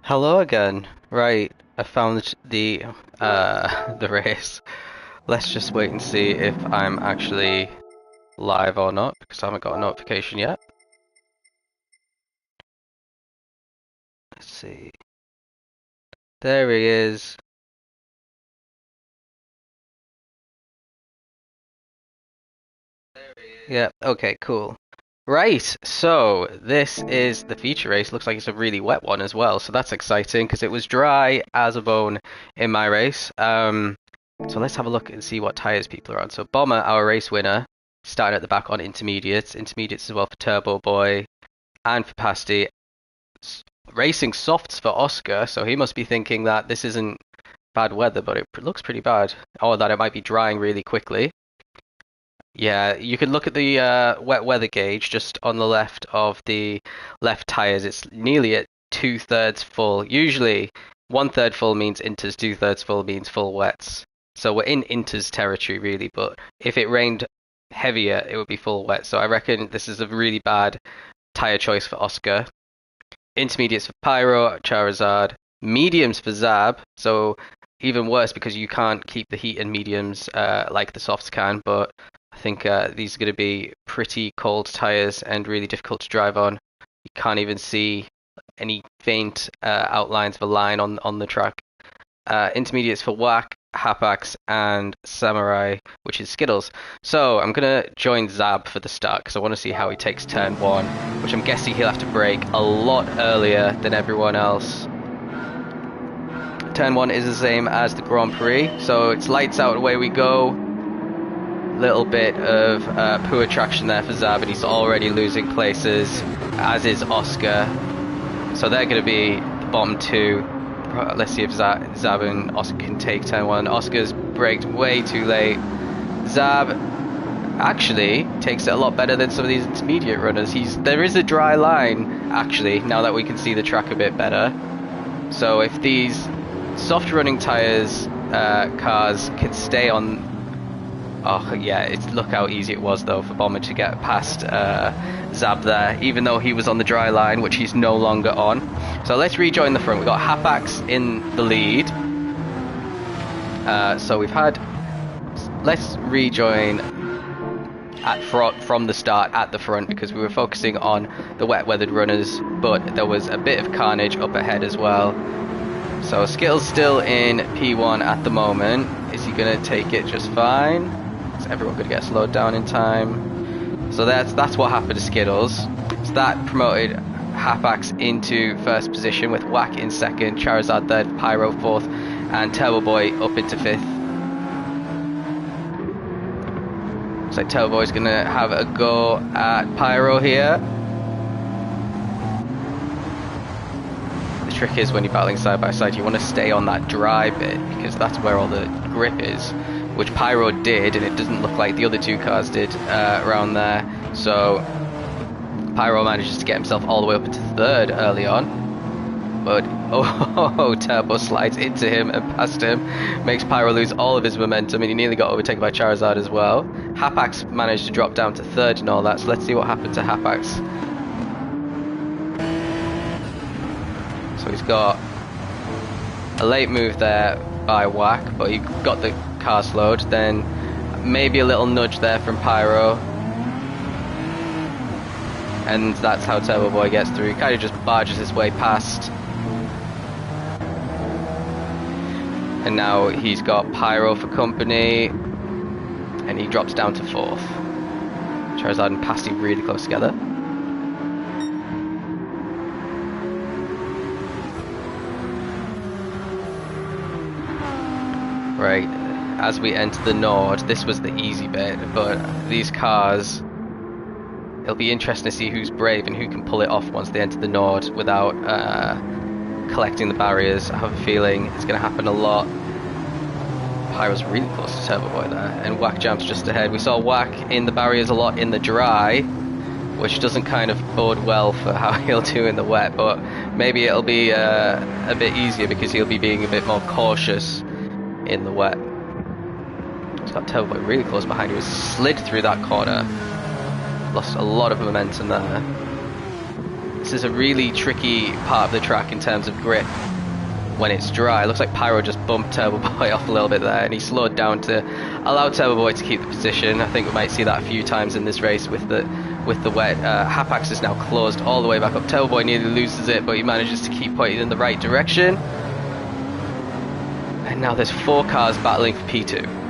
Hello again. Right, I found the the race. Let's just wait and see if I'm actually live or not because I haven't got a notification yet. Let's see. There he is. Yeah, okay, cool. Right, so this is the feature race. Looks like it's a really wet one as well, so that's exciting because it was dry as a bone in my race. So let's have a look and see what tires people are on. So Bomber, our race winner, starting at the back on intermediates. Intermediates as well for Turbo Boy and for Pasty. Racing softs for Oscar, so he must be thinking that this isn't bad weather, but it looks pretty bad. Or that it might be drying really quickly. Yeah, you can look at the wet weather gauge just on the left of the left tires. It's nearly at 2/3 full. Usually, 1/3 full means inters, 2/3 full means full wets. So we're in inters territory really, but if it rained heavier, it would be full wet. So I reckon this is a really bad tire choice for Oscar. Intermediates for Pyro, Charizard, mediums for Zab. So even worse because you can't keep the heat in mediums like the softs can, but I think these are going to be pretty cold tires and really difficult to drive on. You can't even see any faint outlines of a line on the track. Intermediates for Whack, Hapax, and Samurai, which is Skittles. So I'm going to join Zab for the start because I want to see how he takes turn one, which I'm guessing he'll have to brake a lot earlier than everyone else. Turn one is the same as the Grand Prix, so it's lights out, away we go. Little bit of poor traction there for Zab, and he's already losing places, as is Oscar. So they're going to be the bottom two. Let's see if Zab and Oscar can take turn one. Oscar's braked way too late. Zab actually takes it a lot better than some of these intermediate runners. There is a dry line, actually, now that we can see the track a bit better. So if these soft running tires cars can stay on. Oh yeah, look how easy it was though for Bomber to get past Zab there, even though he was on the dry line, which he's no longer on. So let's rejoin the front. We've got Hapax in the lead. So we've had. Let's rejoin at front from the start at the front because we were focusing on the wet weathered runners, but there was a bit of carnage up ahead as well. So Skittles still in P1 at the moment. Is he going to take it just fine? Is everyone going to get slowed down in time? So that's what happened to Skittles. So that promoted Hapax into first position with Whack in second, Charizard third, Pyro fourth, and Turbo Boy up into fifth. So Turbo Boy's going to have a go at Pyro here. Trick is when you're battling side by side, you want to stay on that dry bit because that's where all the grip is, which Pyro did, and it doesn't look like the other two cars did around there. So Pyro manages to get himself all the way up into third early on, but Turbo slides into him and past him, makes Pyro lose all of his momentum, and he nearly got overtaken by Charizard as well. Hapax managed to drop down to third and all that, so let's see what happened to Hapax. So he's got a late move there by Whack, but he got the car slowed. Then maybe a little nudge there from Pyro. And that's how Turbo Boy gets through. He kind of just barges his way past. And now he's got Pyro for company. And he drops down to fourth. Charizard and Pasty really close together. Right, as we enter the Nord, this was the easy bit, but these cars, it'll be interesting to see who's brave and who can pull it off once they enter the Nord without collecting the barriers. I have a feeling it's going to happen a lot. Pyro's really close to Turbo Boy there, and Whack Jamp's just ahead. We saw Whack in the barriers a lot in the dry, which doesn't kind of bode well for how he'll do in the wet, but maybe it'll be a bit easier because he'll be being a bit more cautious in the wet. He's got Turbo Boy really close behind. He was slid through that corner. Lost a lot of momentum there. This is a really tricky part of the track in terms of grip when it's dry. It looks like Pyro just bumped Turbo Boy off a little bit there, and he slowed down to allow Turbo Boy to keep the position. I think we might see that a few times in this race with the wet. Hapax is now closed all the way back up. Turbo Boy nearly loses it, but he manages to keep pointing in the right direction. And now there's 4 cars battling for P2.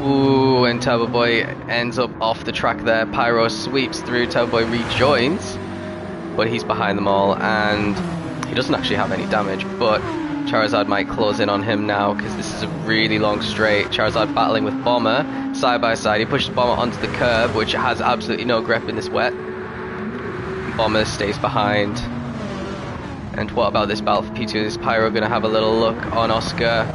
Ooh, and Turbo Boy ends up off the track there. Pyro sweeps through, Turbo Boy rejoins, but he's behind them all, and he doesn't actually have any damage, but Charizard might close in on him now, because this is a really long straight. Charizard battling with Bomber, side by side. He pushes Bomber onto the curb, which has absolutely no grip in this wet. Bomber stays behind. And what about this battle for P2? Is Pyro going to have a little look on Oscar?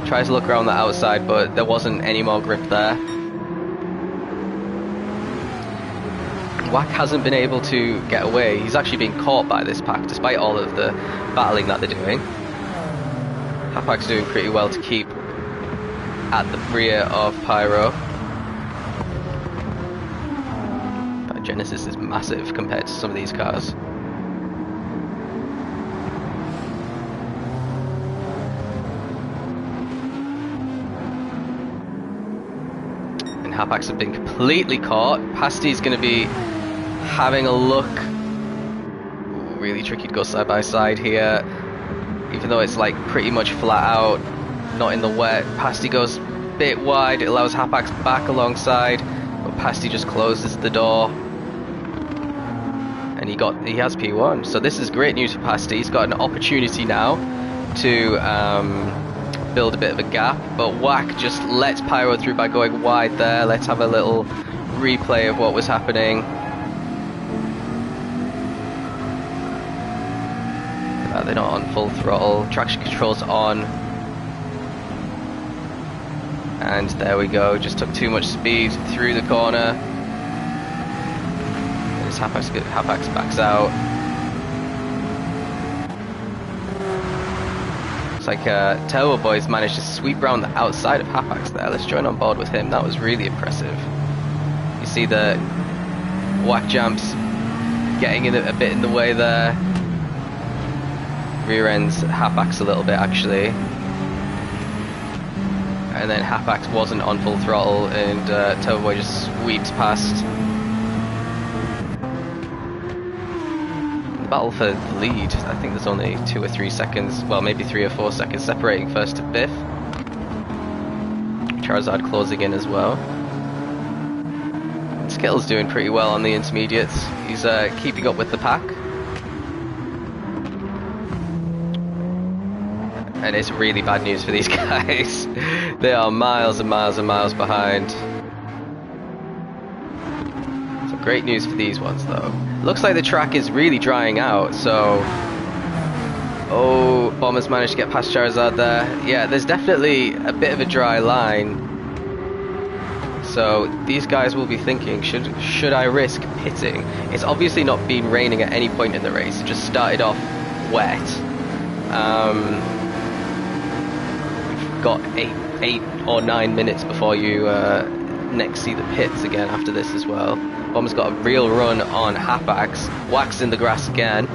Tries to look around the outside, but there wasn't any more grip there. Wack hasn't been able to get away. He's actually been caught by this pack, despite all of the battling that they're doing. Hapak's doing pretty well to keep at the rear of Pyro. But Genesis is massive compared to some of these cars. Hapax have been completely caught. Pasty's going to be having a look. Ooh, really tricky to go side by side here, even though it's like pretty much flat out, not in the wet. Pasty goes a bit wide. It allows Hapax back alongside, but Pasty just closes the door, and he has P1. So this is great news for Pasty. He's got an opportunity now to build a bit of a gap, but Wack just lets Pyro through by going wide there. Let's have a little replay of what was happening. They're not on full throttle. Traction control's on. And there we go, just took too much speed through the corner. As Hapax backs out. Looks like Turbo Boy's managed to sweep around the outside of Hapax there. Let's join on board with him. That was really impressive. You see the Wack jumps getting in a bit in the way there. Rear ends Hapax a little bit actually. And then Hapax wasn't on full throttle, and Turbo Boy just sweeps past. Battle for the lead. I think there's only 2 or 3 seconds, well maybe 3 or 4 seconds separating first to Biff. Charizard closing in as well. Skittle's doing pretty well on the intermediates. He's keeping up with the pack. And it's really bad news for these guys. They are miles and miles and miles behind. So great news for these ones though. Looks like the track is really drying out, so... Oh, Bomber's managed to get past Charizard there. Yeah, there's definitely a bit of a dry line. So these guys will be thinking, should I risk pitting? It's obviously not been raining at any point in the race. It just started off wet. We've got 8 or 9 minutes before you next see the pits again after this as well. Bomber's got a real run on Hapax. Wack's in the grass again.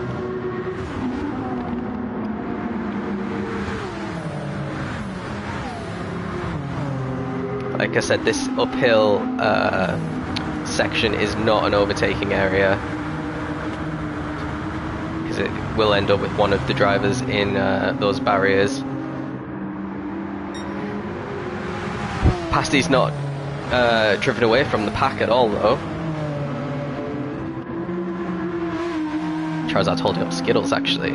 Like I said, this uphill section is not an overtaking area, because it will end up with one of the drivers in those barriers. Pasty's not driven away from the pack at all though. Charizard's holding up Skittles actually.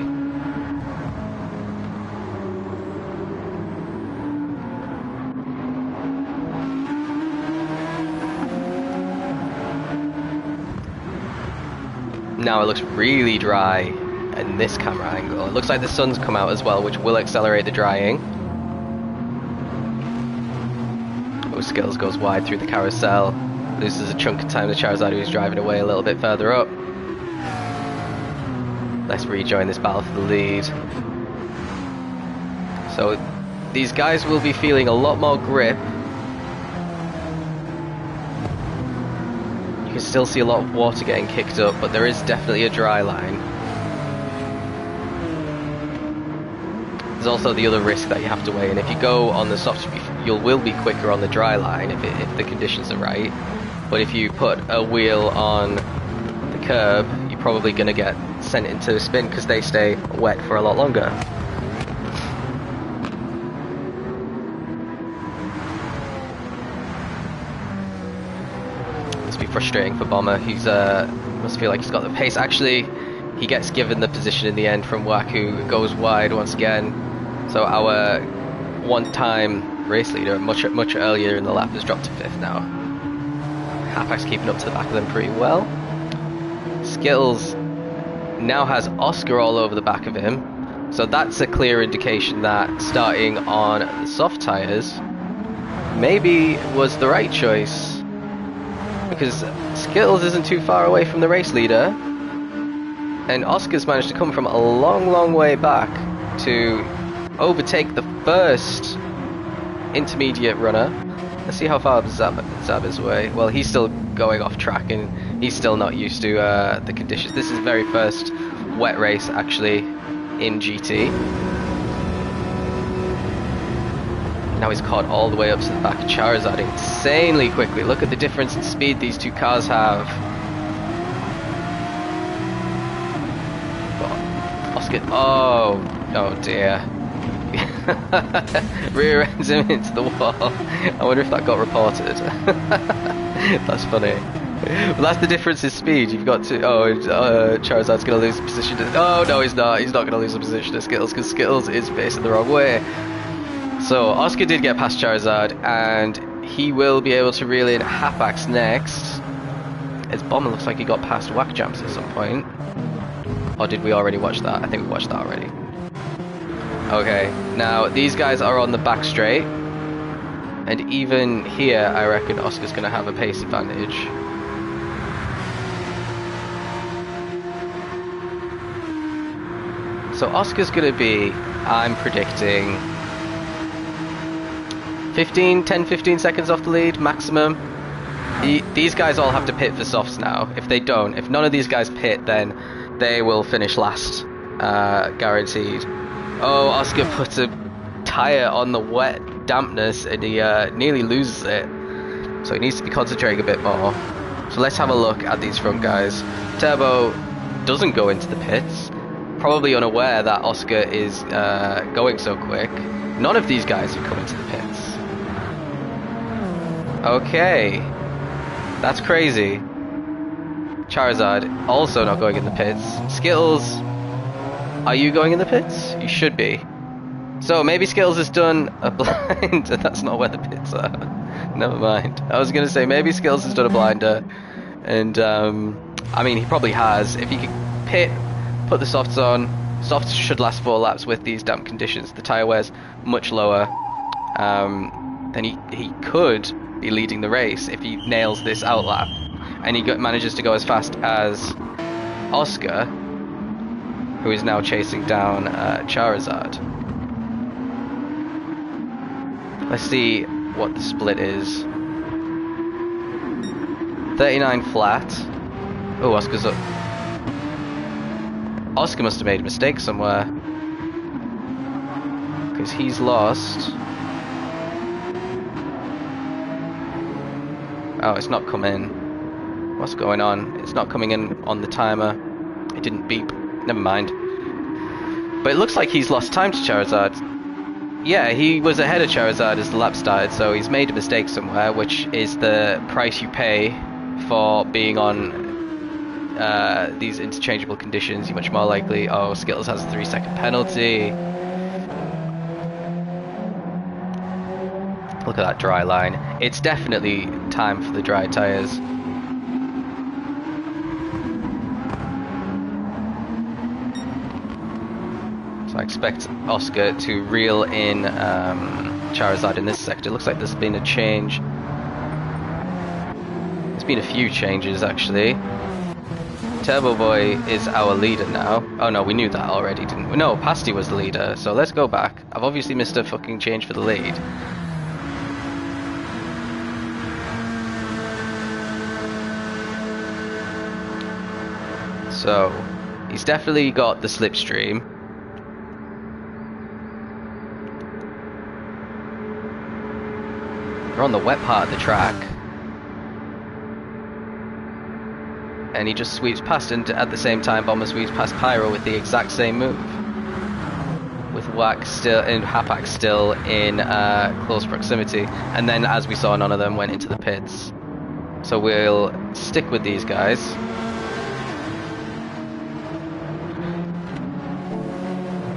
Now it looks really dry in this camera angle. It looks like the sun's come out as well, which will accelerate the drying. Oh, Skittles goes wide through the carousel. Loses a chunk of time to Charizard, who's driving away a little bit further up. Let's rejoin this battle for the lead. So these guys will be feeling a lot more grip. You can still see a lot of water getting kicked up, but there is definitely a dry line. There's also the other risk that you have to weigh, and if you go on the soft, you will be quicker on the dry line if the conditions are right. But if you put a wheel on the curb, you're probably going to get sent into spin because they stay wet for a lot longer. Must be frustrating for Bomber. He's must feel like he's got the pace. Actually, he gets given the position in the end from Waku. Goes wide once again. So our one-time race leader, much earlier in the lap, has dropped to 5th now. Halfback's keeping up to the back of them pretty well. Skittles now has Oscar all over the back of him, so that's a clear indication that starting on the soft tyres maybe was the right choice, because Skittles isn't too far away from the race leader, and Oscar's managed to come from a long way back to overtake the first intermediate runner. Let's see how far Zab is away. Well, he's still going off track and he's still not used to the conditions. This is the very first wet race actually in GT. Now he's caught all the way up to the back of Charizard insanely quickly. Look at the difference in speed these two cars have. Oscar, oh dear. Rear ends him into the wall. I wonder if that got reported. That's funny. Well, that's the difference in speed. You've got to. Charizard's going to lose the position. Oh no, he's not. He's not going to lose the position to Skittles because Skittles is facing the wrong way. So Oscar did get past Charizard, and he will be able to reel in Halfbacks next. His Bomber looks like he got past Whack Jumps at some point. Or did we already watch that? I think we watched that already. Okay, now these guys are on the back straight, and even here I reckon Oscar's going to have a pace advantage. So Oscar's going to be, I'm predicting, 10-15 seconds off the lead maximum. These guys all have to pit for softs now. If they don't, if none of these guys pit, then they will finish last, guaranteed. Oh, Oscar puts a tyre on the wet dampness and he nearly loses it. So he needs to be concentrating a bit more. So let's have a look at these front guys. Turbo doesn't go into the pits, probably unaware that Oscar is going so quick. None of these guys have come into the pits. Okay, that's crazy. Charizard also not going in the pits. Skittles, are you going in the pits? You should be. So maybe Skittles has done a blind. That's not where the pits are. Never mind. I was going to say maybe Skittles has done a blinder. And I mean, he probably has. If he could pit, put the softs on. Softs should last 4 laps with these damp conditions. The tyre wear's much lower. Then he could be leading the race if he nails this outlap. And he manages to go as fast as Oscar, who is now chasing down Charizard. Let's see what the split is. 39 flat. Oh, Oscar's up. Oscar must have made a mistake somewhere, because he's lost. Oh, it's not come in. What's going on? It's not coming in on the timer. It didn't beep. Never mind. But it looks like he's lost time to Charizard. Yeah, he was ahead of Charizard as the lap started, so he's made a mistake somewhere, which is the price you pay for being on these interchangeable conditions. You're much more likely... Oh, Skittles has a 3-second penalty. Look at that dry line. It's definitely time for the dry tyres. So I expect Oscar to reel in Charizard in this sector. It looks like there's been a change. There's been a few changes actually. Turbo Boy is our leader now. Oh no, we knew that already, didn't we? No, Pasty was the leader, so let's go back. I've obviously missed a fucking change for the lead. So, he's definitely got the slipstream. We're on the wet part of the track. And he just sweeps past, and at the same time Bomber sweeps past Pyro with the exact same move. With Whack still and Hapak still in close proximity. And then, as we saw, none of them went into the pits. So we'll stick with these guys.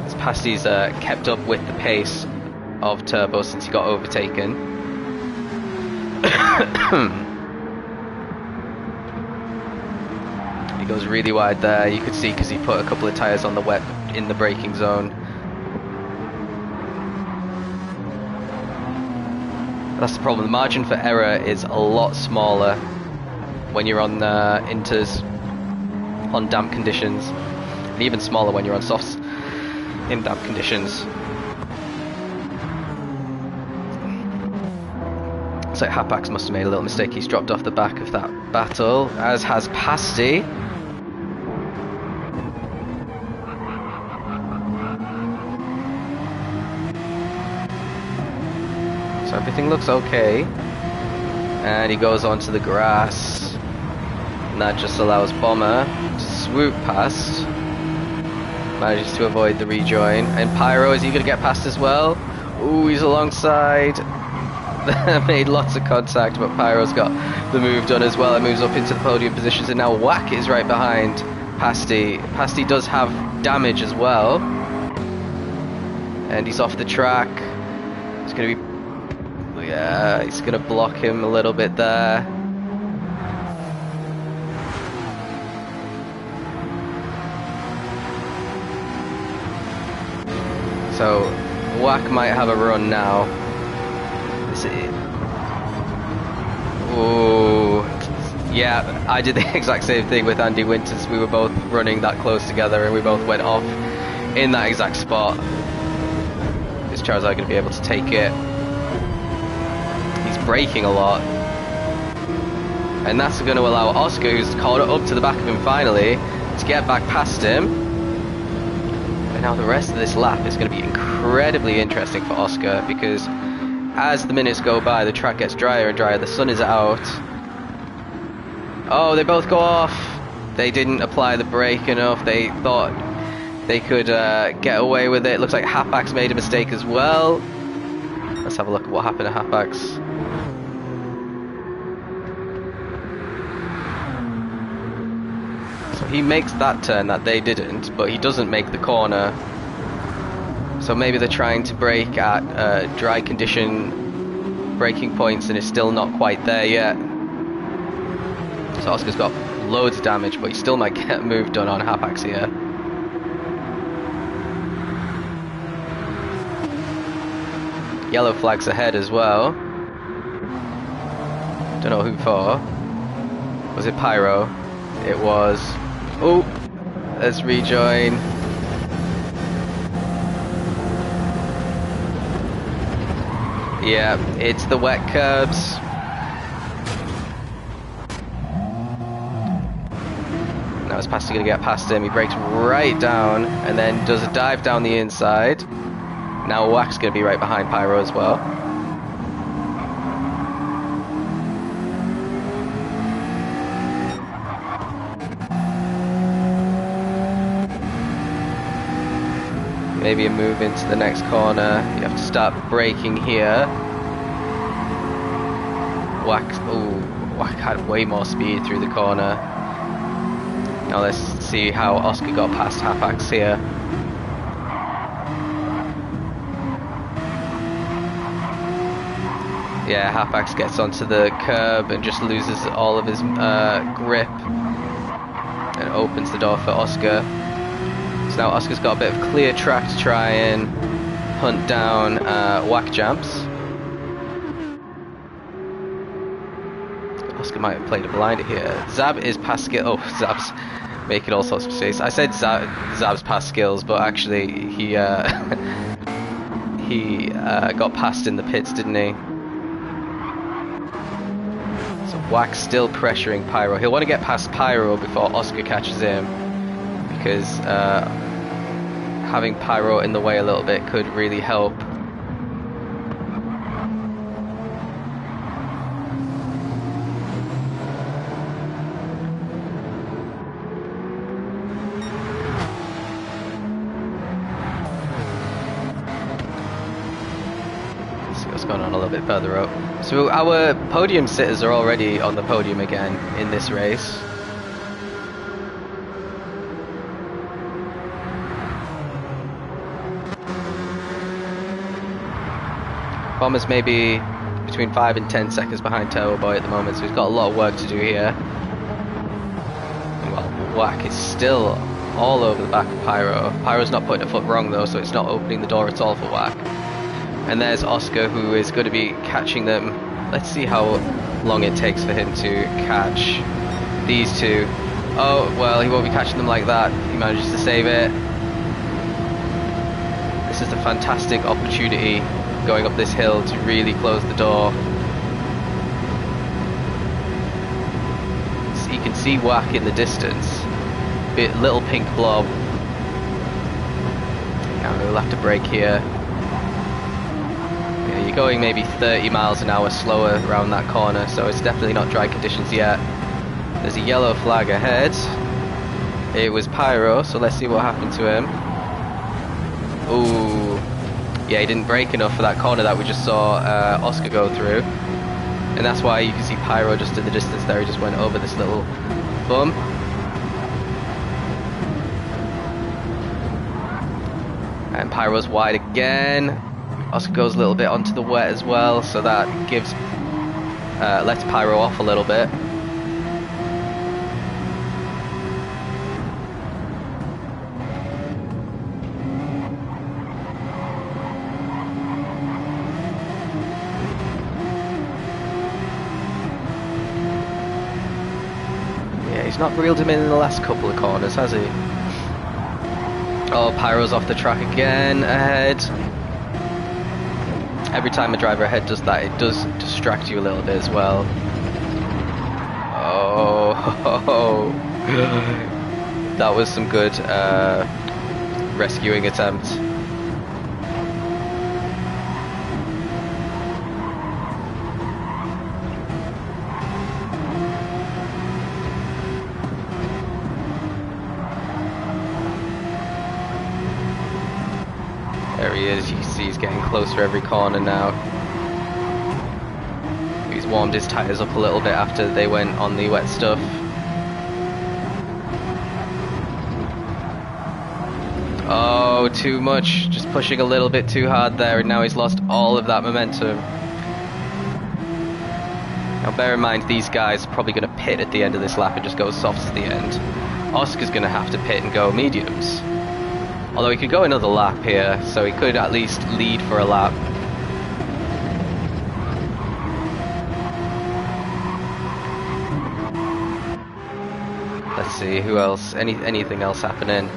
As Pasty's kept up with the pace of Turbo since he got overtaken. He goes really wide there, you could see, because he put a couple of tyres on the wet in the braking zone. That's the problem. The margin for error is a lot smaller when you're on inters on damp conditions, and even smaller when you're on softs in damp conditions. So Hapax must have made a little mistake. He's dropped off the back of that battle, as has Pasty. So everything looks okay. And he goes onto the grass. And that just allows Bomber to swoop past. Manages to avoid the rejoin. And Pyro, is he going to get past as well? Ooh, he's alongside. Made lots of contact, but Pyro's got the move done as well. It moves up into the podium positions, and now Whack is right behind Pasty. Pasty does have damage as well, and he's off the track. It's gonna be, yeah, he's gonna block him a little bit there. So Whack might have a run now. Ooh, yeah, I did the exact same thing with Andy Winters. We were both running that close together, and we both went off in that exact spot. Is Charizard going to be able to take it? He's braking a lot, and that's going to allow Oscar, who's caught up to the back of him finally, to get back past him. And now the rest of this lap is going to be incredibly interesting for Oscar, because as the minutes go by, the track gets drier and drier, the sun is out. Oh, they both go off. They didn't apply the brake enough. They thought they could get away with it. Looks like Hapax made a mistake as well. Let's have a look at what happened to Hapax. So he makes that turn that they didn't, but he doesn't make the corner. So maybe they're trying to brake at dry condition braking points, and it's still not quite there yet. So Oscar's got loads of damage, but he still might get a move done on Hapax here. Yellow flags ahead as well. Don't know who for. Was it Pyro? It was. Oh, let's rejoin. Yeah, it's the wet curbs. Now is Pasty going to get past him? He brakes right down and then does a dive down the inside. Now Whack's going to be right behind Pyro as well. Maybe a move into the next corner. You have to start braking here. Whack had way more speed through the corner. Now let's see how Oscar got past Hapax here. Yeah, Hapax gets onto the curb and just loses all of his grip and opens the door for Oscar. So now Oscar's got a bit of clear track to try and hunt down Whack jumps. Oscar might have played a blinder here. Zab is past it. Oh, Zab's making all sorts of mistakes. I said Zab's past skills, but actually he he got passed in the pits, didn't he? So Wax still pressuring Pyro. He'll want to get past Pyro before Oscar catches him, because having Pyro in the way a little bit could really help. Going on a little bit further up. So our podium sitters are already on the podium again in this race. Bomber's maybe between 5 and 10 seconds behind Turbo Boy at the moment, so he's got a lot of work to do here. Well, Whack is still all over the back of Pyro. Pyro's not putting a foot wrong though, so it's not opening the door at all for Whack. And there's Oscar, who is going to be catching them. Let's see how long it takes for him to catch these two. Oh, well, he won't be catching them like that. He manages to save it. This is a fantastic opportunity going up this hill to really close the door. So you can see Whack in the distance. Little pink blob. Now we'll have to brake here. You're going maybe 30 miles an hour slower around that corner, so it's definitely not dry conditions yet. There's a yellow flag ahead. It was Pyro, so let's see what happened to him. Ooh, yeah, he didn't brake enough for that corner that we just saw Oscar go through, and that's why you can see Pyro just in the distance there. He just went over this little bump. And Pyro's wide again. Oscar goes a little bit onto the wet as well, so that gives lets Pyro off a little bit. Yeah, he's not reeled him in the last couple of corners, has he? Oh, Pyro's off the track again, ahead. Every time a driver ahead does that, it does distract you a little bit as well. Oh, that was some good rescuing attempt. There he is, you can see he's getting closer every corner now. He's warmed his tyres up a little bit after they went on the wet stuff. Oh, too much, just pushing a little bit too hard there, and now he's lost all of that momentum. Now bear in mind, these guys are probably going to pit at the end of this lap and just go softs at the end. Oscar's going to have to pit and go mediums. Although he could go another lap here, so he could at least lead for a lap. Let's see, who else? Anything else happening?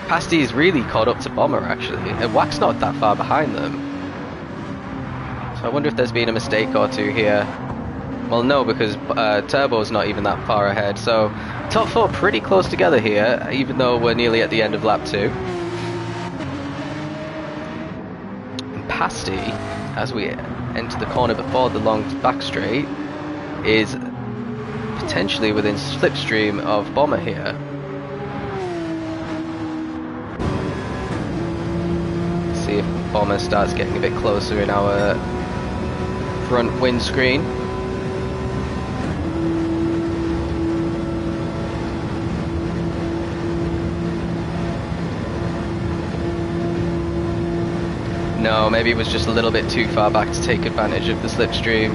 Pasty's really caught up to Bomber, actually. And Wack's not that far behind them. So I wonder if there's been a mistake or two here. Well, no, because Turbo's not even that far ahead. So top four pretty close together here, even though we're nearly at the end of lap 2. Pasty, as we enter the corner before the long back straight, is potentially within slipstream of Bomber here. Let's see if Bomber starts getting a bit closer in our front windscreen. No, maybe it was just a little bit too far back to take advantage of the slipstream.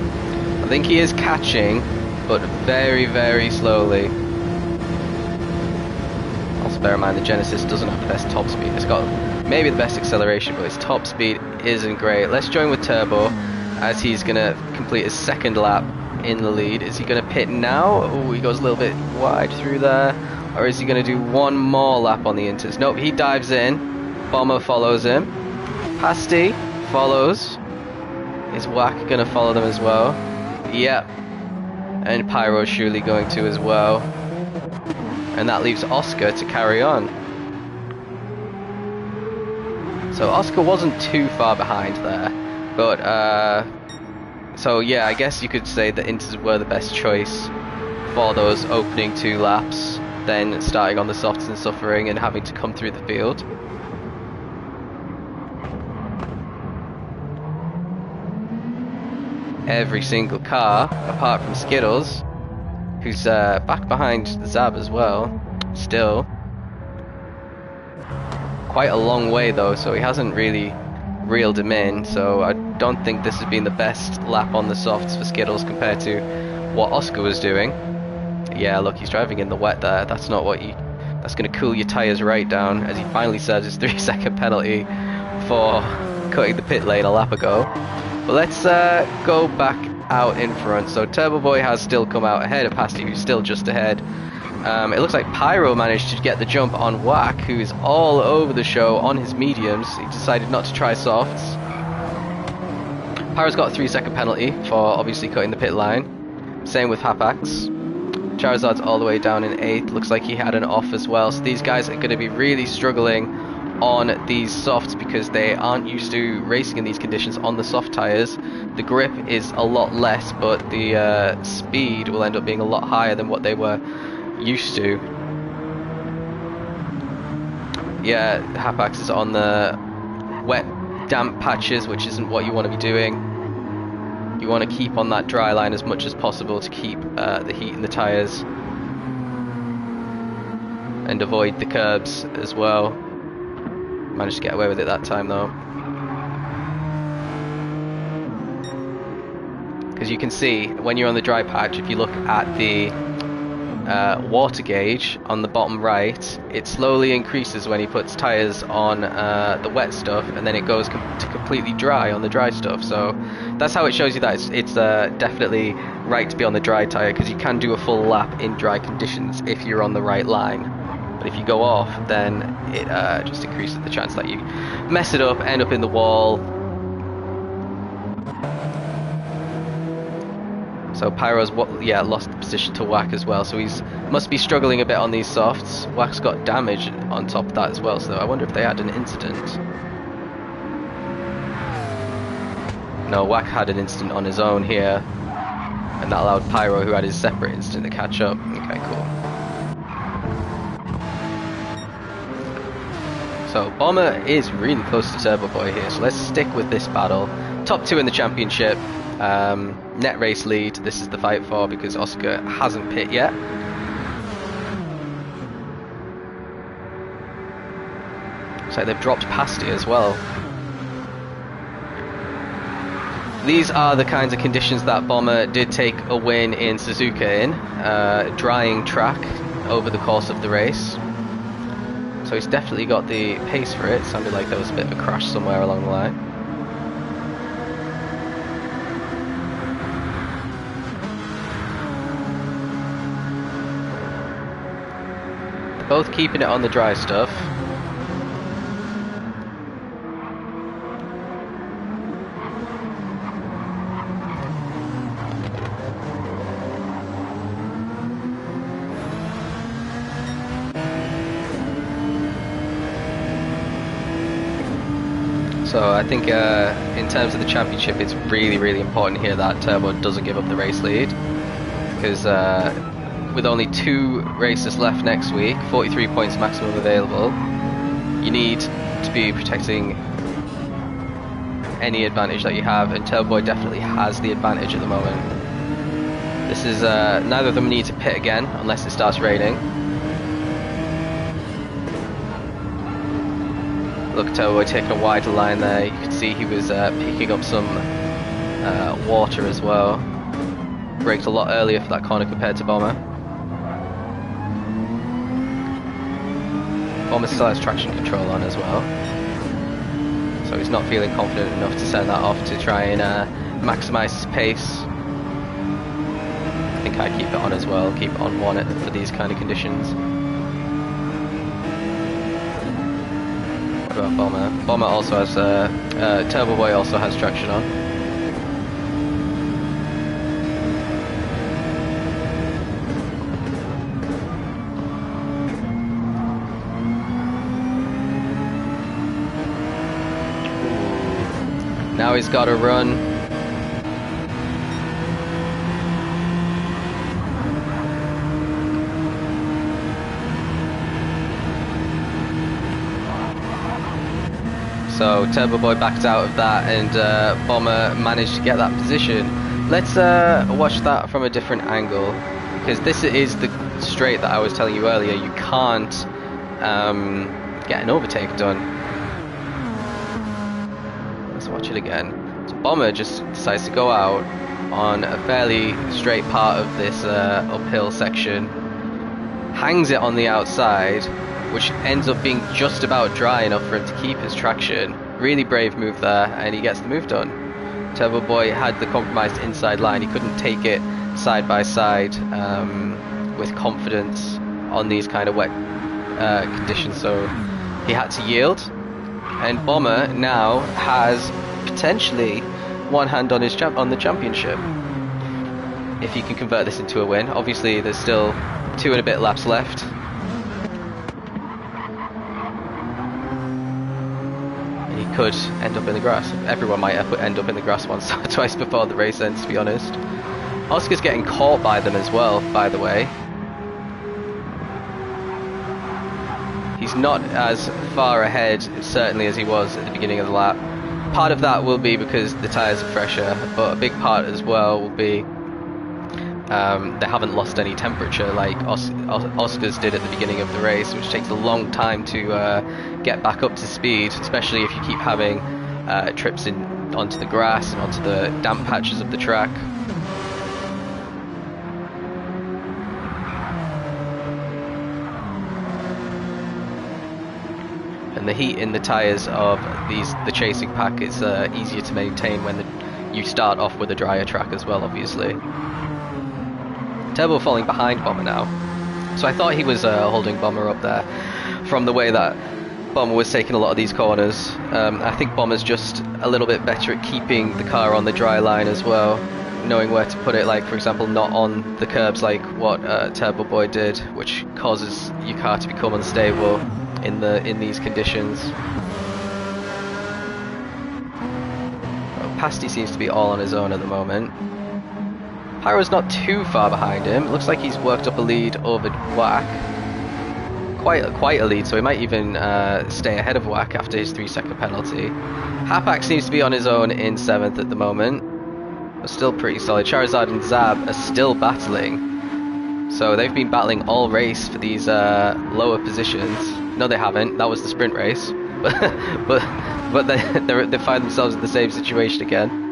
I think he is catching, but very, very slowly. Also bear in mind the Genesis doesn't have the best top speed. It's got maybe the best acceleration, but its top speed isn't great. Let's join with Turbo as he's going to complete his second lap in the lead. Is he going to pit now? Oh, he goes a little bit wide through there. Or is he going to do one more lap on the inters? Nope, he dives in. Bomber follows him. Pasty follows. Is Whack going to follow them as well? Yep. And Pyro's surely going to as well. And that leaves Oscar to carry on. So Oscar wasn't too far behind there. But, so yeah, I guess you could say that inters were the best choice for those opening 2 laps, then starting on the softs and suffering and having to come through the field. Every single car, apart from Skittles, who's back behind Zab as well, still. Quite a long way though, so he hasn't really reeled him in, so I don't think this has been the best lap on the softs for Skittles compared to what Oscar was doing. Yeah, look, he's driving in the wet there. That's not what you... That's going to cool your tyres right down, as he finally serves his 3-second penalty for cutting the pit lane a lap ago. But let's go back out in front. So Turbo Boy has still come out ahead of Pasty, who's still just ahead. It looks like Pyro managed to get the jump on Whack, who's all over the show on his mediums. He decided not to try softs. Pyro's got a 3-second penalty for obviously cutting the pit line. Same with Hapax. Charizard's all the way down in 8th. Looks like he had an off as well. So these guys are going to be really struggling on these softs because they aren't used to racing in these conditions on the soft tyres. The grip is a lot less, but the speed will end up being a lot higher than what they were used to. Yeah, Hapax is on the wet, damp patches, which isn't what you want to be doing. You want to keep on that dry line as much as possible to keep the heat in the tyres and avoid the curbs as well. Managed to get away with it that time though. Because you can see when you're on the dry patch, if you look at the water gauge on the bottom right, it slowly increases when he puts tyres on the wet stuff, and then it goes to completely dry on the dry stuff. So that's how it shows you that it's definitely right to be on the dry tyre, because you can do a full lap in dry conditions if you're on the right line. But if you go off, then it just increases the chance that you mess it up, end up in the wall. So Pyro's lost the position to Whack as well, so he's must be struggling a bit on these softs. Whack's got damage on top of that as well, so I wonder if they had an incident. No, Whack had an incident on his own here, and that allowed Pyro, who had his separate incident, to catch up. Okay, cool. So Bomber is really close to Turbo Boy here, so let's stick with this battle. Top 2 in the championship. Net race lead, this is the fight for, because Oscar hasn't pit yet. Looks like they've dropped Pasty as well. These are the kinds of conditions that Bomber did take a win in Suzuka in. Drying track over the course of the race. So he's definitely got the pace for it. Sounded like there was a bit of a crash somewhere along the line. Both keeping it on the dry stuff. So I think in terms of the championship, it's really important here that Turbo doesn't give up the race lead, because with only 2 races left next week, 43 points maximum available, you need to be protecting any advantage that you have, and Turbo Boy definitely has the advantage at the moment. This is neither of them need to pit again unless it starts raining. Look, Turbo Boy taking a wider line there. You can see he was picking up some water as well. Braked a lot earlier for that corner compared to Bomber. Bomber still has traction control on as well, so he's not feeling confident enough to send that off to try and maximise his pace. I think I keep it on as well, keep it on 1 for these kind of conditions. about Bomber. Bomber also has, Turbo Boy also has traction on. Now he's got to run. So Turbo Boy backed out of that, and Bomber managed to get that position. Let's watch that from a different angle, because this is the straight that I was telling you earlier. You can't get an overtake done. Let's watch it again. So Bomber just decides to go out on a fairly straight part of this uphill section, hangs it on the outside, which ends up being just about dry enough for him to keep his traction. Really brave move there, and he gets the move done. Turbo Boy had the compromised inside line. He couldn't take it side by side with confidence on these kind of wet conditions, so he had to yield. And Bomber now has potentially one hand on his on the championship, if he can convert this into a win. Obviously there's still 2 and a bit laps left. And he could end up in the grass. Everyone might end up in the grass once or twice before the race ends, to be honest. Oscar's getting caught by them as well, by the way. He's not as far ahead, certainly, as he was at the beginning of the lap. Part of that will be because the tyres are fresher, but a big part as well will be they haven't lost any temperature like Oscar's did at the beginning of the race, which takes a long time to get back up to speed, especially if you keep having trips onto the grass and onto the damp patches of the track. And the heat in the tyres of the chasing pack is easier to maintain when you start off with a drier track as well, obviously. Turbo falling behind Bomber now. So I thought he was holding Bomber up there from the way that Bomber was taking a lot of these corners. I think Bomber's just a little bit better at keeping the car on the dry line as well, knowing where to put it, like for example not on the curbs like what Turbo Boy did, which causes your car to become unstable in these conditions. Pasty seems to be all on his own at the moment. Pyro's not too far behind him. It looks like he's worked up a lead over Wack. Quite a lead, so he might even stay ahead of Wack after his 3-second penalty. Hapak seems to be on his own in 7th at the moment, but still pretty solid. Charizard and Zab are still battling. So they've been battling all race for these lower positions. No, they haven't. That was the sprint race. but they find themselves in the same situation again.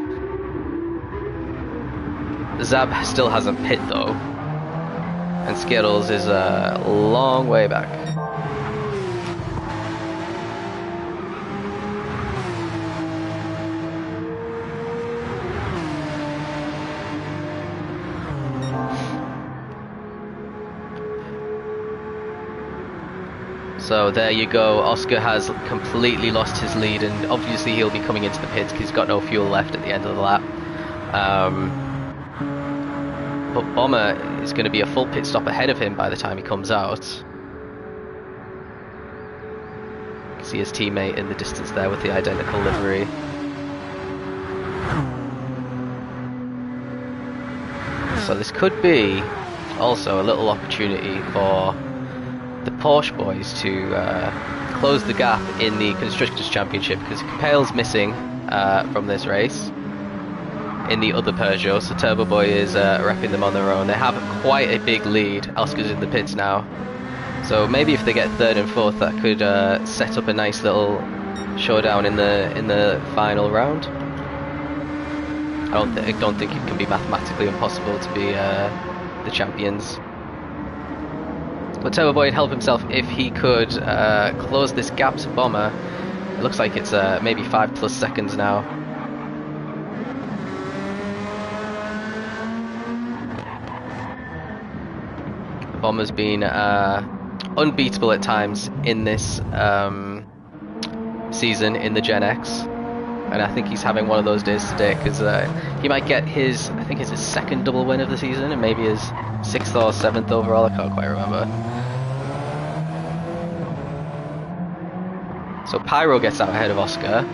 Zab still hasn't pit though, and Skittles is a long way back. So there you go, Oscar has completely lost his lead, and obviously he'll be coming into the pits because he's got no fuel left at the end of the lap. But Bomber is going to be a full pit stop ahead of him by the time he comes out. You can see his teammate in the distance there with the identical livery. So this could be also a little opportunity for the Porsche boys to close the gap in the Constructors' Championship, because Capel's missing from this race in the other Peugeot, so Turbo Boy is repping them on their own. They have quite a big lead. Oscar's in the pits now, so maybe if they get 3rd and 4th, that could set up a nice little showdown in the final round. I don't think it can be mathematically impossible to be the champions. But Turbo Boy would help himself if he could close this gap to Bomber. It looks like it's maybe 5+ seconds now. Bomber's been unbeatable at times in this season in the Gen X. And I think he's having one of those days today because he might get his, I think it's his second double win of the season and maybe his 6th or 7th overall, I can't quite remember. So Pyro gets out ahead of Oscar.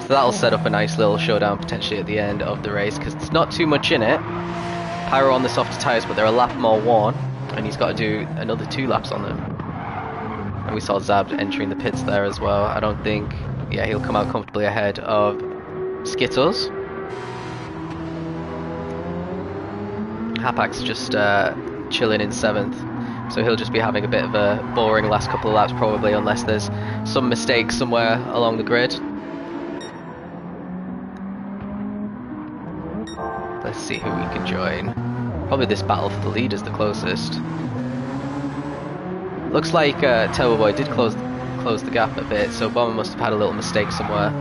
So that'll set up a nice little showdown potentially at the end of the race because there's not too much in it. Pyro on the softer tyres, but they're a lap more worn and he's got to do another 2 laps on them. And we saw Zab entering the pits there as well. I don't think, yeah, he'll come out comfortably ahead of Skittles. Hapak's just chilling in 7th, so he'll just be having a bit of a boring last couple of laps probably, unless there's some mistake somewhere along the grid. Let's see who we can join. Probably this battle for the lead is the closest. Looks like Turbo Boy did close the gap a bit, so Bomber must have had a little mistake somewhere.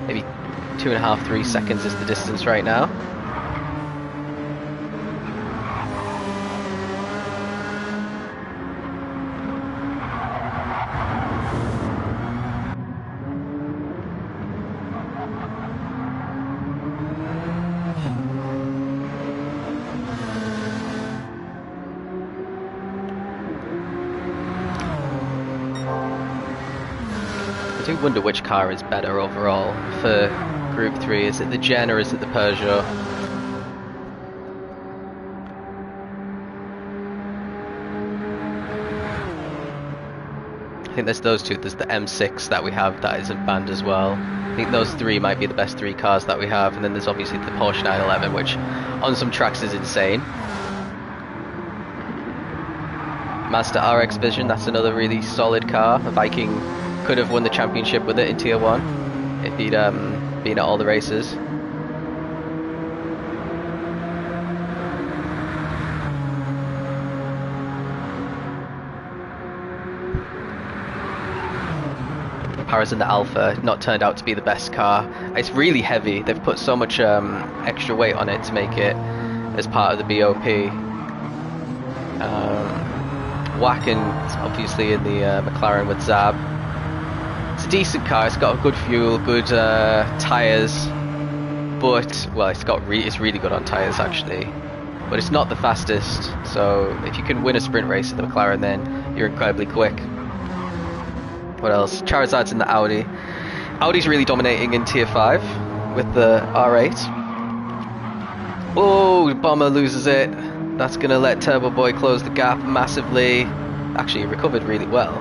Maybe 2.5, 3 seconds is the distance right now. I do wonder which car is better overall for Group 3. Is it the Gen or is it the Peugeot? I think there's those two. There's the M6 that we have that isn't banned as well. I think those 3 might be the best 3 cars that we have. And then there's obviously the Porsche 911, which on some tracks is insane. Mazda RX Vision, that's another really solid car. A Viking could have won the championship with it in Tier 1 if he'd been at all the races. Paris in the Alpha, not turned out to be the best car. It's really heavy. They've put so much extra weight on it to make it as part of the BOP. Wacken is obviously in the McLaren with Zab. It's a decent car. It's got good fuel, good tyres, but well, it's really good on tyres actually. But it's not the fastest. So if you can win a sprint race in the McLaren, then you're incredibly quick. What else? Charizard's in the Audi. Audi's really dominating in Tier 5 with the R8. Oh, Bomber loses it. That's going to let Turbo Boy close the gap massively. Actually, he recovered really well.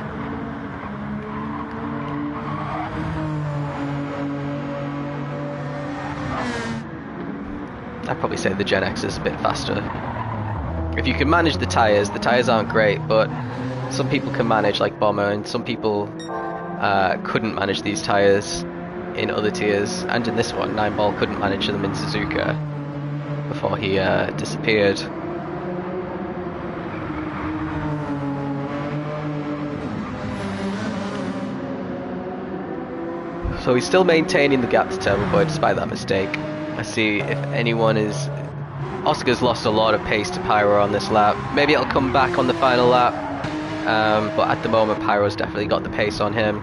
I'd probably say the Gen X is a bit faster. If you can manage the tyres aren't great, but some people can manage, like Bomber, and some people couldn't manage these tyres in other tiers, and in this one, 9ball couldn't manage them in Suzuka before he disappeared. So he's still maintaining the gap to Turbo Boy despite that mistake. I see if anyone is... Oscar's lost a lot of pace to Pyro on this lap. Maybe it'll come back on the final lap. But at the moment Pyro's definitely got the pace on him.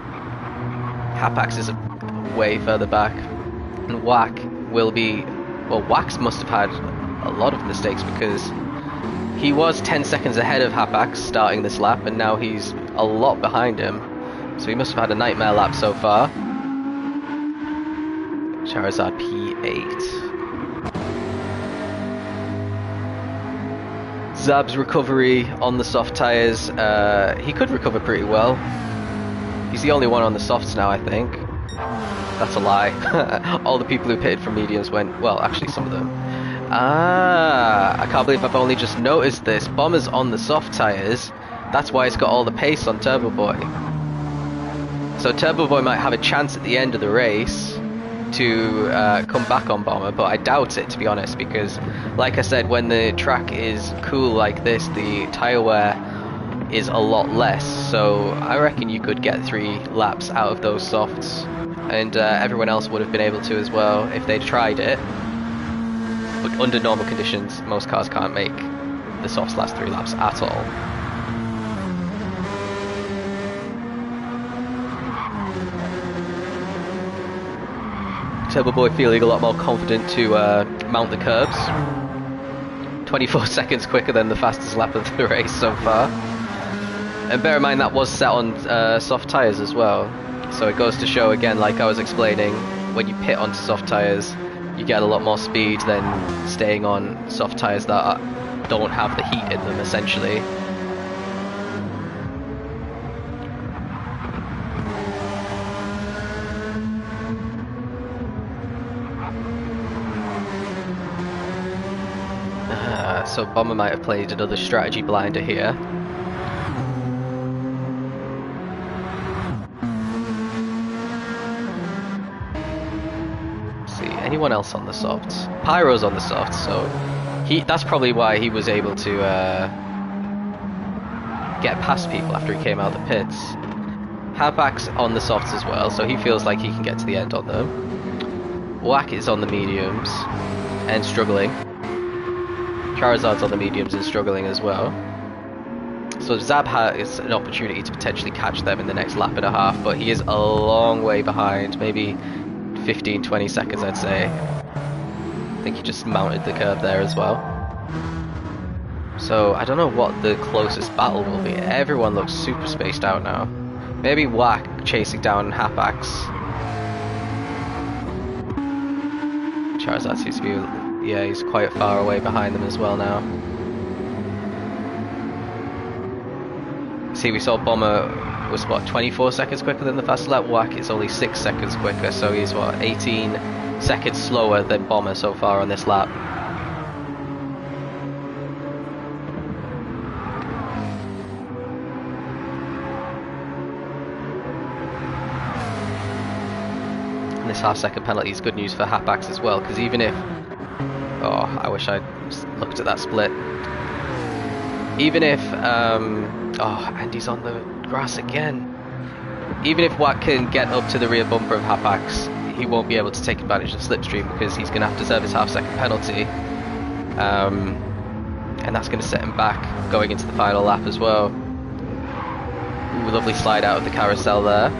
Hapax is way further back. And Wack will be... Well, Wax must have had a lot of mistakes because he was 10 seconds ahead of Hapax starting this lap and now he's a lot behind him. So he must have had a nightmare lap so far. Charizard P8. Zab's recovery on the soft tyres, he could recover pretty well. He's the only one on the softs now, I think. That's a lie. All the people who pitted from mediums went, well, actually some of them. I can't believe I've only just noticed this. Bomber's on the soft tyres. That's why it's got all the pace on Turbo Boy. So Turbo Boy might have a chance at the end of the race to come back on Bomber, but I doubt it, to be honest, because like I said, when the track is cool like this, the tyre wear is a lot less, so I reckon you could get 3 laps out of those softs, and everyone else would have been able to as well if they'd tried it. But under normal conditions, most cars can't make the softs last 3 laps at all. Turbo Boy feeling a lot more confident to mount the curbs. 24 seconds quicker than the fastest lap of the race so far. And bear in mind that was set on soft tyres as well. So it goes to show again, like I was explaining, when you pit onto soft tyres, you get a lot more speed than staying on soft tyres that don't have the heat in them, essentially. So Bomber might have played another strategy blinder here. Let's see, anyone else on the softs? Pyro's on the softs, so that's probably why he was able to get past people after he came out of the pits. Hardback's on the softs as well, so he feels like he can get to the end on them. Whack is on the mediums and struggling. Charizard's on the mediums and struggling as well. So Zab has an opportunity to potentially catch them in the next lap and a half, but he is a long way behind, maybe 15-20 seconds I'd say. I think he just mounted the curb there as well. So I don't know what the closest battle will be. Everyone looks super spaced out now. Maybe Whack chasing down Hapax. Charizard seems to be... yeah, he's quite far away behind them as well now. See, we saw Bomber was what, 24 seconds quicker than the fastest lap. Whack is only 6 seconds quicker, so he's what, 18 seconds slower than Bomber so far on this lap. And this half-second penalty is good news for Hapax as well, because even if... oh, I wish I'd looked at that split. Even if... oh, Andy's on the grass again. Even if Watt can get up to the rear bumper of Hapax, he won't be able to take advantage of slipstream because he's going to have to serve his half-second penalty. And that's going to set him back going into the final lap as well. Ooh, lovely slide out of the carousel there.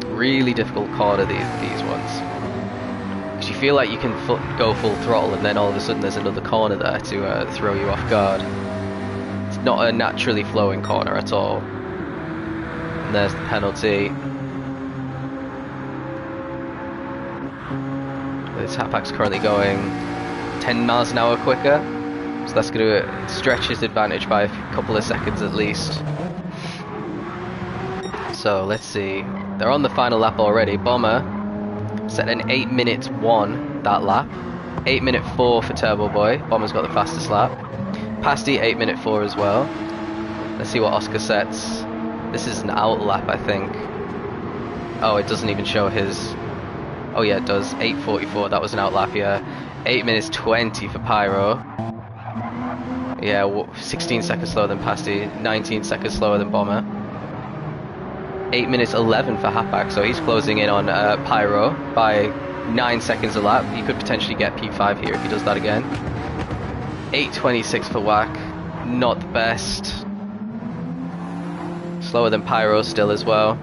Really difficult corner, these ones, because you feel like you can go full throttle and then all of a sudden there's another corner there to throw you off guard. It's not a naturally flowing corner at all. And there's the penalty. This Hapax currently going 10 miles an hour quicker, so that's going to stretch his advantage by a couple of seconds at least. So let's see. They're on the final lap already. Bomber set an 8:01 that lap. 8:04 for Turbo Boy. Bomber's got the fastest lap. Pasty 8:04 as well. Let's see what Oscar sets. This is an out lap, I think. Oh, it doesn't even show his... oh yeah, it does. 8:44. That was an out lap, yeah. 8:20 for Pyro. Yeah, 16 seconds slower than Pasty. 19 seconds slower than Bomber. 8:11 for Hapax, so he's closing in on Pyro by 9 seconds a lap. He could potentially get P5 here if he does that again. 8:26 for Whack, not the best. Slower than Pyro still as well.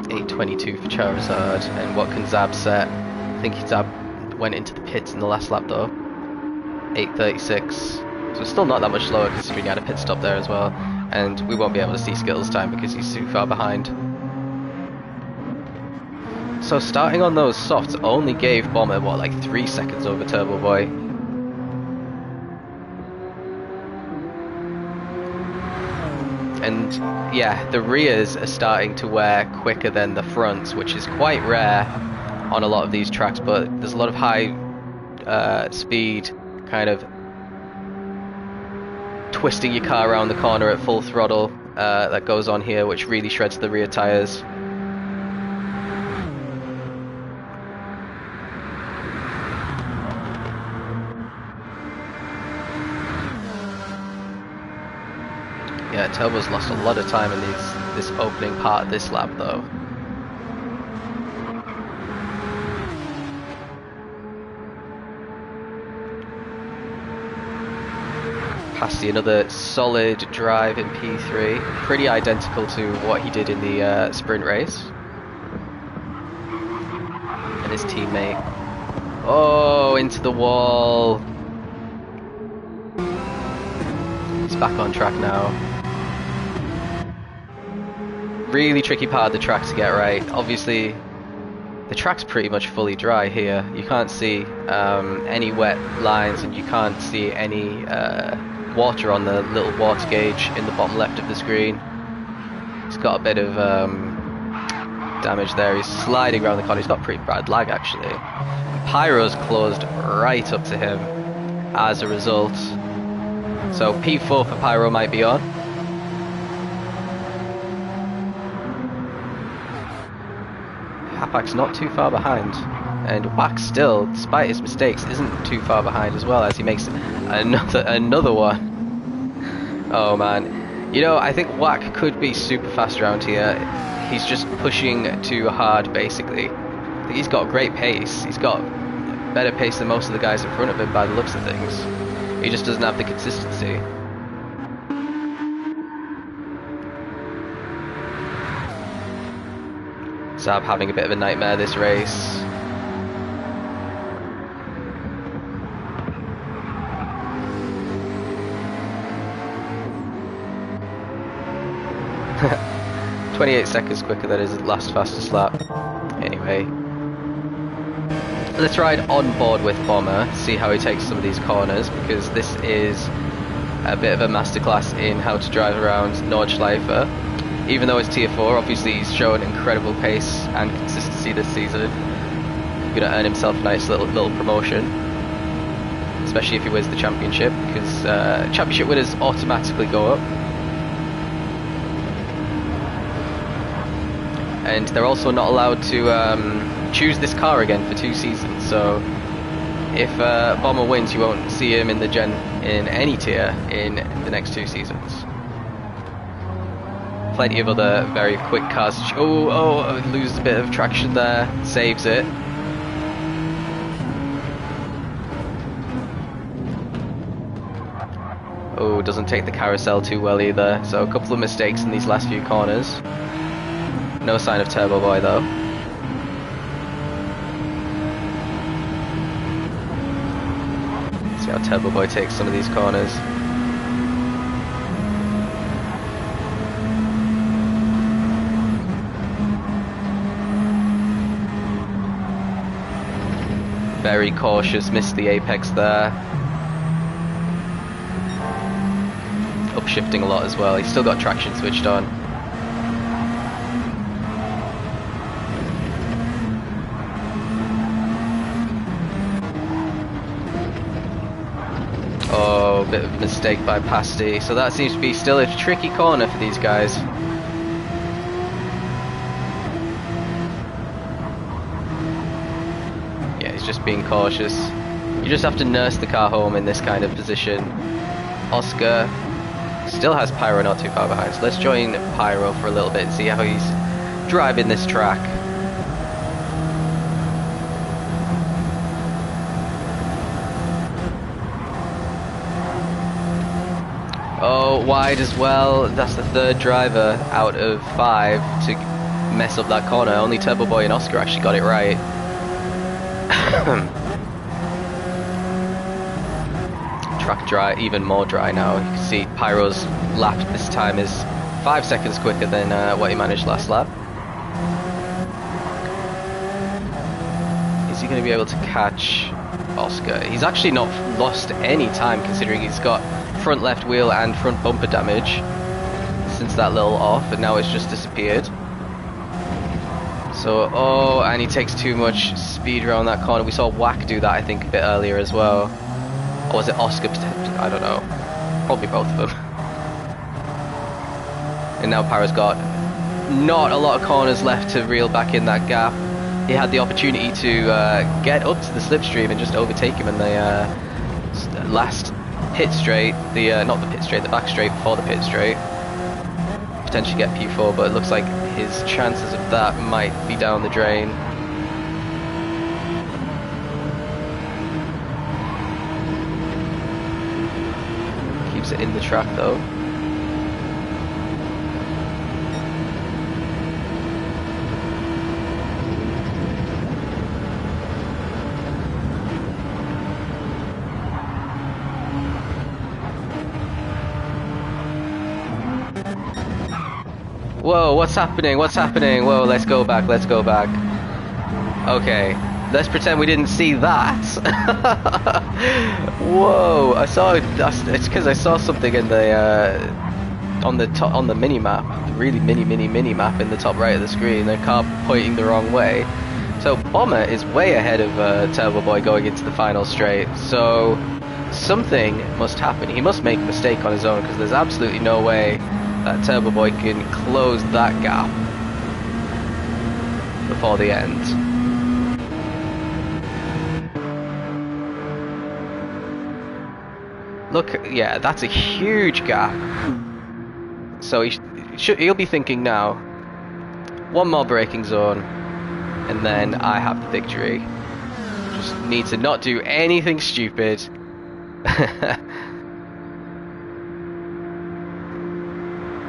.22 for Charizard, and what can Zab set? I think Zab went into the pits in the last lap though. 8:36, so still not that much slower considering he had a pit stop there as well, and we won't be able to see Skittles' time because he's too far behind. So starting on those softs only gave Bomber what, like 3 seconds over Turbo Boy. And yeah, the rears are starting to wear quicker than the fronts, which is quite rare on a lot of these tracks, but there's a lot of high speed kind of twisting your car around the corner at full throttle that goes on here, which really shreds the rear tires. Yeah, Turbo's lost a lot of time in this opening part of this lap though. Pasty, another solid drive in P3, pretty identical to what he did in the sprint race. And his teammate, oh, into the wall. He's back on track now. Really tricky part of the track to get right. Obviously, the track's pretty much fully dry here. You can't see any wet lines, and you can't see any water on the little water gauge in the bottom left of the screen. He's got a bit of damage there. He's sliding around the corner. He's got pretty bad lag actually. And Pyro's closed right up to him as a result. So P4 for Pyro might be on. Hapak's not too far behind, and Wack still, despite his mistakes, isn't too far behind as well, as he makes another one. Oh man, you know, I think Wack could be super fast around here. He's just pushing too hard basically. I think he's got great pace. He's got better pace than most of the guys in front of him by the looks of things. He just doesn't have the consistency. Zab having a bit of a nightmare this race. "28 seconds quicker than his last fastest lap." Anyway, let's ride on board with Bomber, see how he takes some of these corners, because this is a bit of a masterclass in how to drive around Nordschleife. Even though it's tier 4, obviously he's shown incredible pace and consistency this season. He's going to earn himself a nice little promotion, especially if he wins the championship, because championship winners automatically go up. And they're also not allowed to choose this car again for 2 seasons. So if Bomber wins, you won't see him in the gen in any tier in the next 2 seasons. Plenty of other very quick cars. Oh, loses a bit of traction there, saves it. Oh, doesn't take the carousel too well either. So a couple of mistakes in these last few corners. No sign of Turbo Boy though. See how Turbo Boy takes some of these corners. Very cautious, missed the apex there. Upshifting a lot as well. He's still got traction switched on. Oh, bit of a mistake by Pasty. So that seems to be still a tricky corner for these guys. Just being cautious. You just have to nurse the car home in this kind of position. Oscar still has Pyro not too far behind, so let's join Pyro for a little bit and see how he's driving this track. Oh, wide as well. That's the 3rd driver out of 5 to mess up that corner. Only Turbo Boy and Oscar actually got it right. Track dry, even more dry now. You can see Pyro's lap this time is 5 seconds quicker than what he managed last lap. Is he going to be able to catch Oscar? He's actually not lost any time, considering he's got front left wheel and front bumper damage since that little off, and now it's just disappeared. So, oh, and he takes too much speed around that corner. We saw Wack do that, I think, a bit earlier as well. Or was it Oscar? I don't know. Probably both of them. And now Pyro's got not a lot of corners left to reel back in that gap. He had the opportunity to get up to the slipstream and just overtake him in the last pit straight. Not the pit straight, the back straight before the pit straight. Potentially get P4, but it looks like his chances of that might be down the drain. Keeps it in the track though. Whoa, what's happening? What's happening? Whoa, let's go back, let's go back. Okay, let's pretend we didn't see that. Whoa, I saw it. It's because I saw something in the on the mini map, really mini map in the top right of the screen. The car pointing the wrong way. So Bomber is way ahead of Turbo Boy going into the final straight. So something must happen. He must make a mistake on his own because there's absolutely no way that Turbo Boy can close that gap before the end. Look, yeah, that's a huge gap. So he'll be thinking now, one more braking zone, and then I have the victory. Just need to not do anything stupid.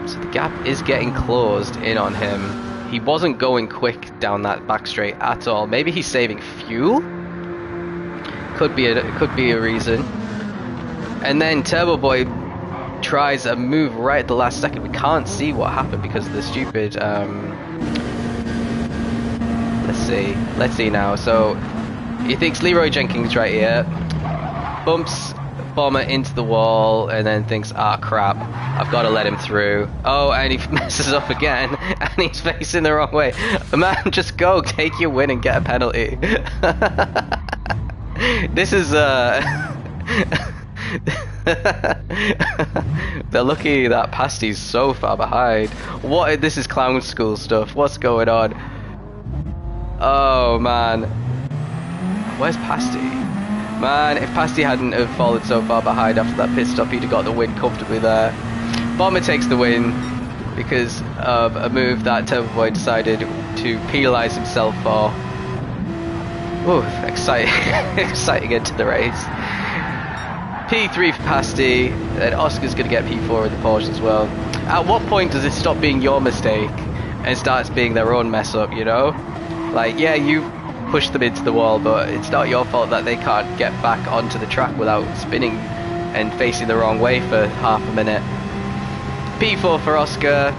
So the gap is getting closed in on him. He wasn't going quick down that back straight at all. Maybe he's saving fuel? Could be a reason. And then Turbo Boy tries a move right at the last second. We can't see what happened because of the stupid let's see now. So he thinks Leroy Jenkins right here, bumps Bomber into the wall, and then thinks, ah, crap, I've got to let him through. Oh, and he messes up again, and he's facing the wrong way. Man, just go, take your win and get a penalty. This is they're lucky that Pasty's so far behind. This is clown school stuff. What's going on? Oh man, where's Pasty? Man, if Pasty hadn't have fallen so far behind after that pit stop, he'd have got the win comfortably there. Bomber takes the win because of a move that Turbo Boy decided to penalise himself for. Ooh, exciting, exciting into the race. P3 for Pasty, and Oscar's going to get P4 in the Porsche as well. At what point does it stop being your mistake and starts being their own mess up, you know? Like, yeah, you push them into the wall, but it's not your fault that they can't get back onto the track without spinning and facing the wrong way for half a minute. P4 for Oscar.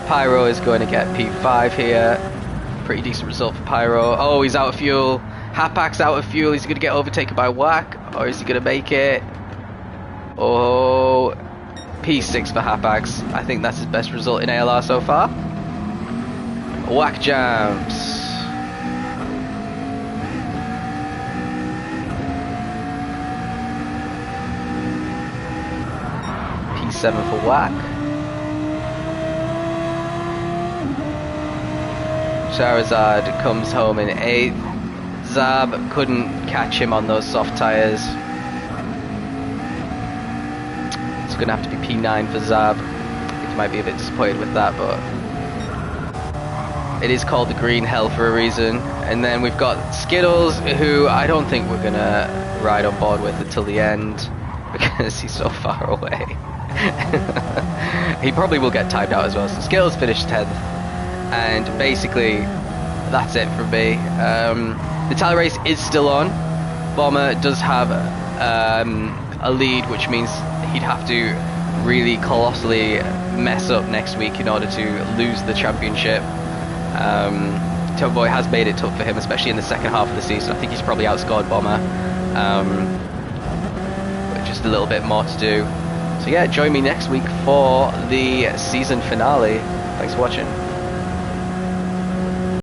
Pyro is going to get P5 here. Pretty decent result for Pyro. Oh, he's out of fuel. Hapak's out of fuel. Is he going to get overtaken by Whack, or is he going to make it? Oh, P6 for Hapax. I think that's his best result in ALR so far. Whack jams. P7 for Whack. Charizard comes home in 8th. Zab couldn't catch him on those soft tyres. It's going to have to be P9 for Zab. I think he might be a bit disappointed with that, but it is called the Green Hell for a reason. And then we've got Skittles, who I don't think we're going to ride on board with until the end because he's so far away. He probably will get timed out as well. So Skittles finished 10th. And basically, that's it from me. The tally race is still on. Bomber does have a lead, which means he'd have to really colossally mess up next week in order to lose the championship. Turbo Boy has made it tough for him, especially in the second half of the season. I think he's probably outscored Bomber, but just a little bit more to do. So yeah, join me next week for the season finale. Thanks for watching.